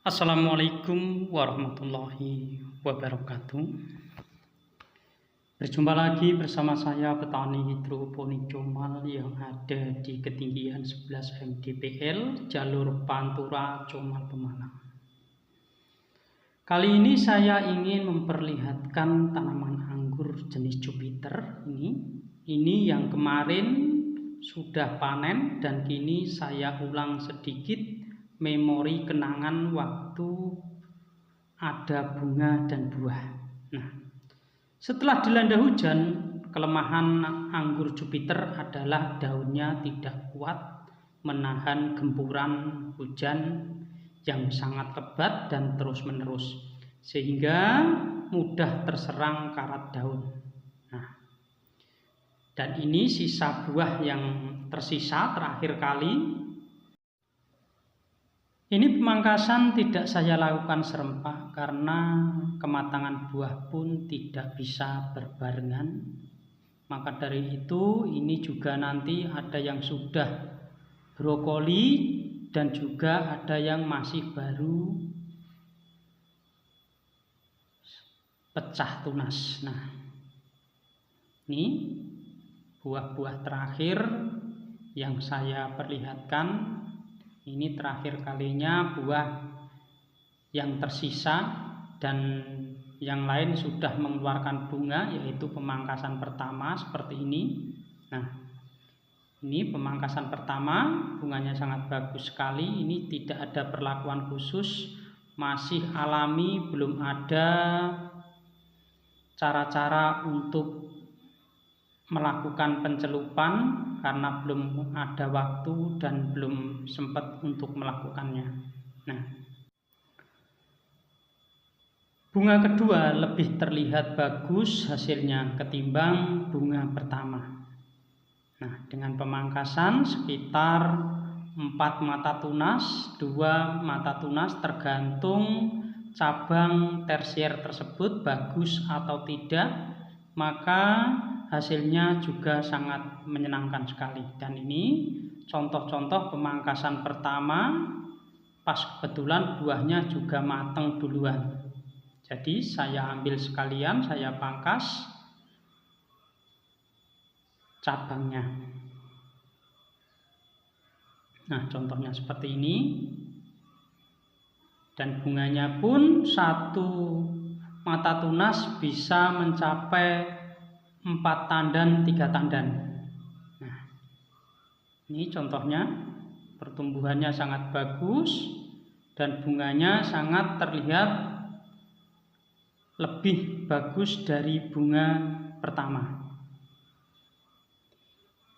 Assalamualaikum warahmatullahi wabarakatuh. Berjumpa lagi bersama saya petani hidroponik Comal yang ada di ketinggian 11 mdpl jalur Pantura Comal Pemalang. Kali ini saya ingin memperlihatkan tanaman anggur jenis Jupiter ini yang kemarin sudah panen dan kini saya ulang sedikit memori kenangan waktu ada bunga dan buah. Nah, setelah dilanda hujan, kelemahan anggur Jupiter adalah daunnya tidak kuat menahan gempuran hujan yang sangat lebat dan terus-menerus, sehingga mudah terserang karat daun. Nah, dan ini sisa buah yang tersisa terakhir kali. Ini pemangkasan tidak saya lakukan serempak karena kematangan buah pun tidak bisa berbarengan. Maka dari itu ini juga nanti ada yang sudah brokoli dan juga ada yang masih baru pecah tunas. Nah, ini buah-buah terakhir yang saya perlihatkan. Ini terakhir kalinya buah yang tersisa dan yang lain sudah mengeluarkan bunga, yaitu pemangkasan pertama seperti ini. Nah, ini pemangkasan pertama, bunganya sangat bagus sekali. Ini tidak ada perlakuan khusus, masih alami, belum ada cara-cara untuk melakukan pencelupan karena belum ada waktu dan belum sempat untuk melakukannya. Nah, bunga kedua lebih terlihat bagus hasilnya ketimbang bunga pertama. Nah, dengan pemangkasan sekitar 4 mata tunas, 2 mata tunas tergantung cabang tersier tersebut bagus atau tidak, maka hasilnya juga sangat menyenangkan sekali. Dan ini contoh-contoh pemangkasan pertama, pas kebetulan buahnya juga matang duluan. Jadi saya ambil sekalian, saya pangkas cabangnya. Nah, contohnya seperti ini. Dan bunganya pun satu mata tunas bisa mencapai 4 tandan, 3 tandan. Nah, ini contohnya, pertumbuhannya sangat bagus dan bunganya sangat terlihat lebih bagus dari bunga pertama.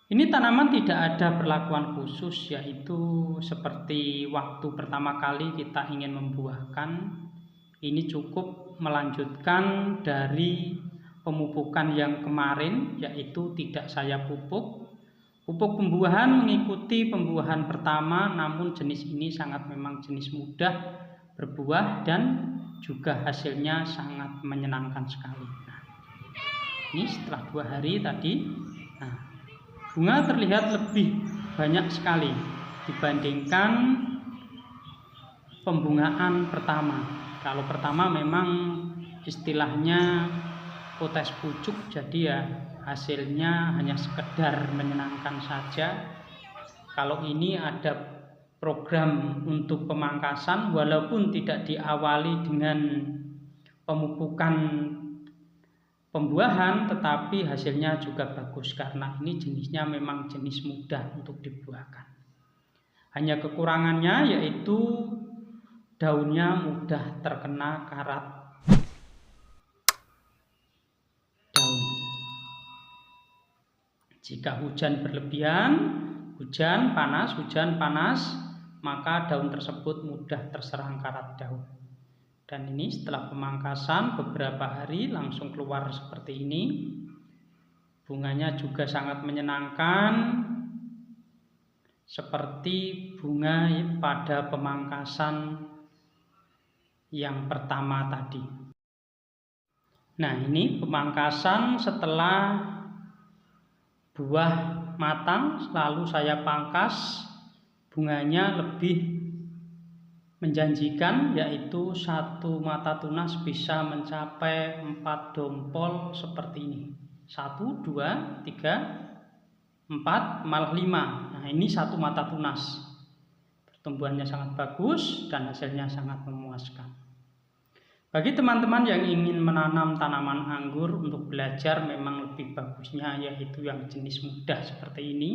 Ini tanaman tidak ada perlakuan khusus, yaitu seperti waktu pertama kali kita ingin membuahkan, ini cukup melanjutkan dari pemupukan yang kemarin, yaitu tidak saya pupuk. Pupuk pembuahan mengikuti pembuahan pertama, namun jenis ini sangat memang jenis mudah berbuah dan juga hasilnya sangat menyenangkan sekali. Nah, ini setelah 2 hari tadi, nah, bunga terlihat lebih banyak sekali dibandingkan pembungaan pertama. Kalau pertama memang istilahnya potes pucuk, jadi ya hasilnya hanya sekedar menyenangkan saja. Kalau ini ada program untuk pemangkasan, walaupun tidak diawali dengan pemupukan pembuahan, tetapi hasilnya juga bagus karena ini jenisnya memang jenis mudah untuk dibuahkan. Hanya kekurangannya yaitu daunnya mudah terkena karat daun. Jika hujan berlebihan, hujan panas, maka daun tersebut mudah terserang karat daun. Dan ini setelah pemangkasan beberapa hari langsung keluar seperti ini. Bunganya juga sangat menyenangkan, seperti bunga pada pemangkasan yang pertama tadi. Nah, ini pemangkasan setelah buah matang, lalu saya pangkas, bunganya lebih menjanjikan, yaitu satu mata tunas bisa mencapai 4 dompol seperti ini. 1, 2, 3, 4, malah 5. Nah, ini satu mata tunas. Pertumbuhannya sangat bagus dan hasilnya sangat memuaskan. Bagi teman-teman yang ingin menanam tanaman anggur untuk belajar, memang lebih bagusnya yaitu yang jenis muda seperti ini.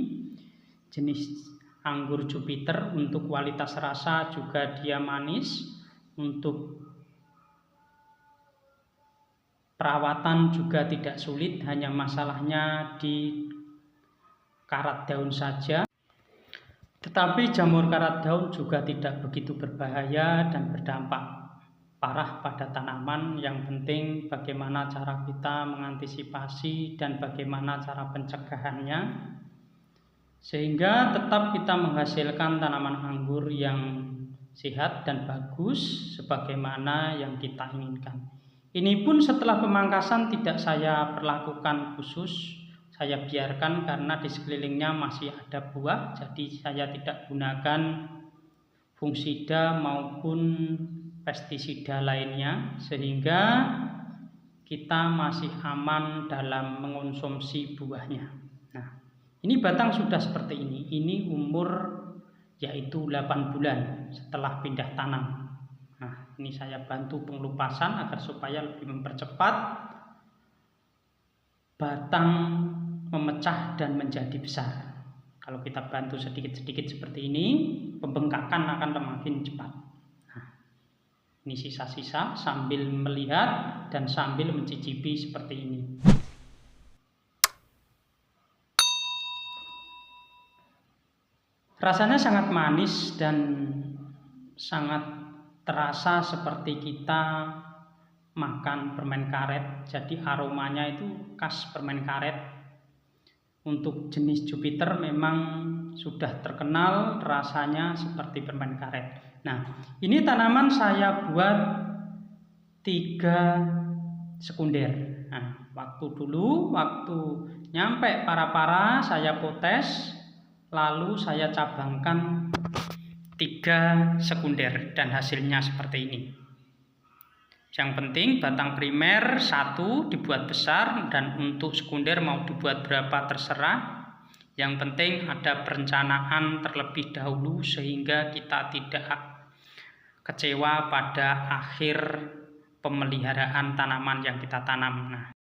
Jenis anggur Jupiter, untuk kualitas rasa juga dia manis, untuk perawatan juga tidak sulit, hanya masalahnya di karat daun saja. Tetapi jamur karat daun juga tidak begitu berbahaya dan berdampak parah pada tanaman. Yang penting bagaimana cara kita mengantisipasi dan bagaimana cara pencegahannya, sehingga tetap kita menghasilkan tanaman anggur yang sehat dan bagus sebagaimana yang kita inginkan. Ini pun setelah pemangkasan tidak saya perlakukan khusus, saya biarkan karena di sekelilingnya masih ada buah, jadi saya tidak gunakan fungisida maupun pestisida lainnya, sehingga kita masih aman dalam mengonsumsi buahnya. Nah, ini batang sudah seperti ini. Ini umur yaitu 8 bulan setelah pindah tanam. Nah, ini saya bantu pengelupasan agar supaya lebih mempercepat batang memecah dan menjadi besar. Kalau kita bantu sedikit-sedikit seperti ini, pembengkakan akan semakin cepat. Nah, ini sisa-sisa sambil melihat dan sambil mencicipi seperti ini. Rasanya sangat manis dan sangat terasa seperti kita makan permen karet. Jadi aromanya itu khas permen karet. Untuk jenis Jupiter memang sudah terkenal rasanya seperti permen karet. Nah, ini tanaman saya buat 3 sekunder. Nah, waktu nyampe para-para saya potes, lalu saya cabangkan 3 sekunder dan hasilnya seperti ini. Yang penting batang primer 1 dibuat besar, dan untuk sekunder mau dibuat berapa terserah. Yang penting ada perencanaan terlebih dahulu sehingga kita tidak kecewa pada akhir pemeliharaan tanaman yang kita tanam. Nah,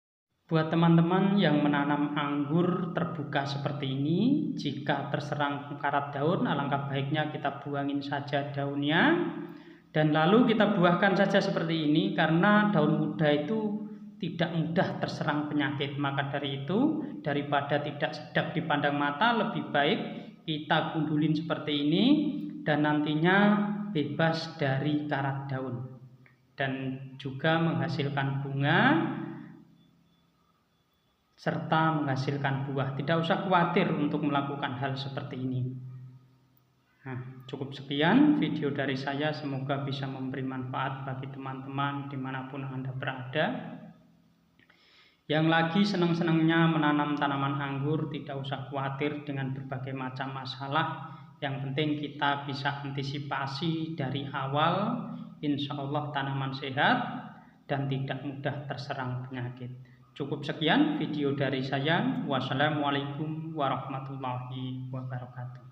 buat teman-teman yang menanam anggur terbuka seperti ini, jika terserang karat daun, alangkah baiknya kita buangin saja daunnya dan lalu kita buahkan saja seperti ini, karena daun muda itu tidak mudah terserang penyakit. Maka dari itu, daripada tidak sedap dipandang mata, lebih baik kita gundulin seperti ini dan nantinya bebas dari karat daun dan juga menghasilkan bunga serta menghasilkan buah. Tidak usah khawatir untuk melakukan hal seperti ini. Nah, cukup sekian video dari saya, semoga bisa memberi manfaat bagi teman-teman dimanapun Anda berada. Yang lagi senang-senangnya menanam tanaman anggur, tidak usah khawatir dengan berbagai macam masalah. Yang penting kita bisa antisipasi dari awal, insya Allah tanaman sehat dan tidak mudah terserang penyakit. Cukup sekian video dari saya. Wassalamualaikum warahmatullahi wabarakatuh.